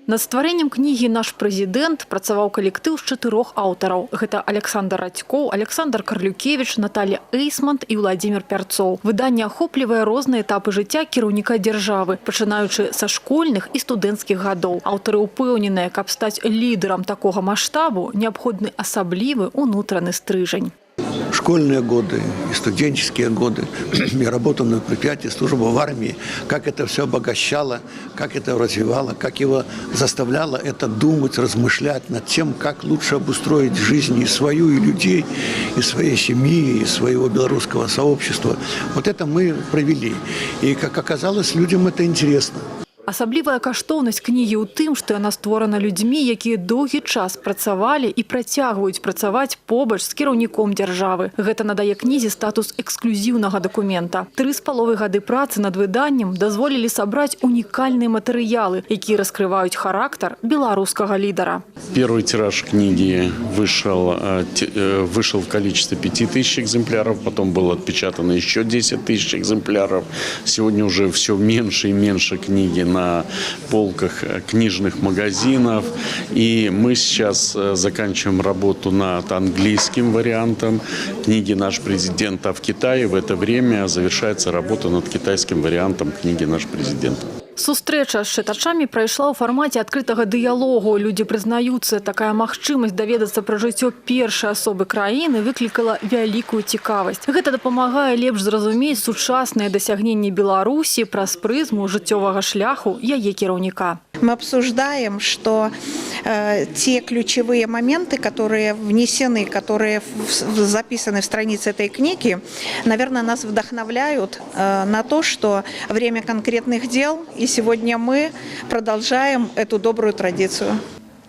Над стварэннем кнігі «Наш прэзідэнт» працаваў калектыў з 4 аўтараў. Гэта Александр Радзькоў, Александр Карлюкевіч, Наталья Эйсмонт і Владимир Пярцоў. Выданне ахоплівае розныя этапы жыцця кіраўніка дзяржавы, пачынаючы са школьных і студэнцкіх гадоў. Аўтары ўпэўненыя, каб стаць лідарам такога маштабу, неабходны асаблівы ўнутраны стрыжань. Школьные годы и студенческие годы, я работал на предприятии, служба в армии, как это все обогащало, как это развивало, как его заставляло это думать, размышлять над тем, как лучше обустроить жизнь и свою, и людей, и своей семьи, и своего белорусского сообщества. Вот это мы провели. И, как оказалось, людям это интересно. Асаблівая каштоўнасць кнігі ў тым, што яна створана людзьмі, якія доўгі час працавалі і працягваюць працаваць побач з кіраўніком дзяржавы. Гэта надае кнізе статус эксклюзіўнага дакумента. 3,5 гады працы над выданнем дазволілі сабраць унікальныя матэрыялы, якія раскрываюць характар беларускага лідара. Первый тираж книги вышел в количестве 5000 экземпляров, потом было отпечатано еще 10 000 экземпляров. Сегодня уже все меньше и меньше книги на полках книжных магазинов. И мы сейчас заканчиваем работу над английским вариантом книги «Наш президент», а в Китае в это время завершается работа над китайским вариантом книги «Наш президент». Сустрэча з чытачамі прайшла ў фармаце адкрытага дыялогу. Людзі прызнаюцца, такая магчымасць даведацца пра жыццё першай асобы краіны выклікала вялікую цікавасць. Гэта дапамагае лепш зразумець сучасныя дасягненні Беларусі праз прызму жыццёвага шляху яе кіраўніка. Мы обсуждаем, что те ключевые моменты, которые внесены, которые записаны в странице этой книги, наверное, нас вдохновляют на то, что время конкретных дел, и сегодня мы продолжаем эту добрую традицию.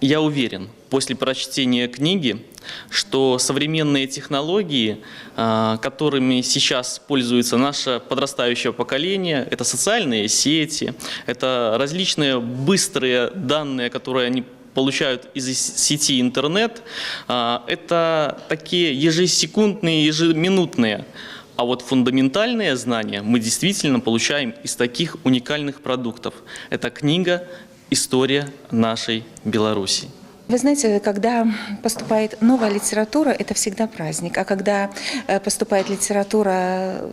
Я уверен, после прочтения книги, что современные технологии, которыми сейчас пользуется наше подрастающее поколение, это социальные сети, это различные быстрые данные, которые они получают из сети интернет, это такие ежесекундные, ежеминутные. А вот фундаментальные знания мы действительно получаем из таких уникальных продуктов. Это книга «История нашей Беларуси». Вы знаете, когда поступает новая литература, это всегда праздник. А когда поступает литература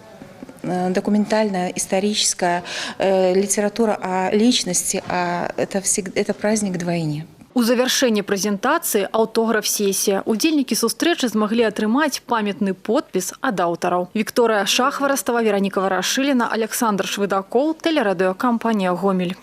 документальная, историческая, литература о личности, это праздник вдвойне. У завяршэнні прэзентацыі аўтограф-сесія. Удзельнікі сустрэчы змаглі атрымаць памятны подпіс ад аўтараў. Вікторыя Шахварастава, Вераніка Варашыліна, Александр Швыдакоў, тэлерадыёкампанія «Гомель».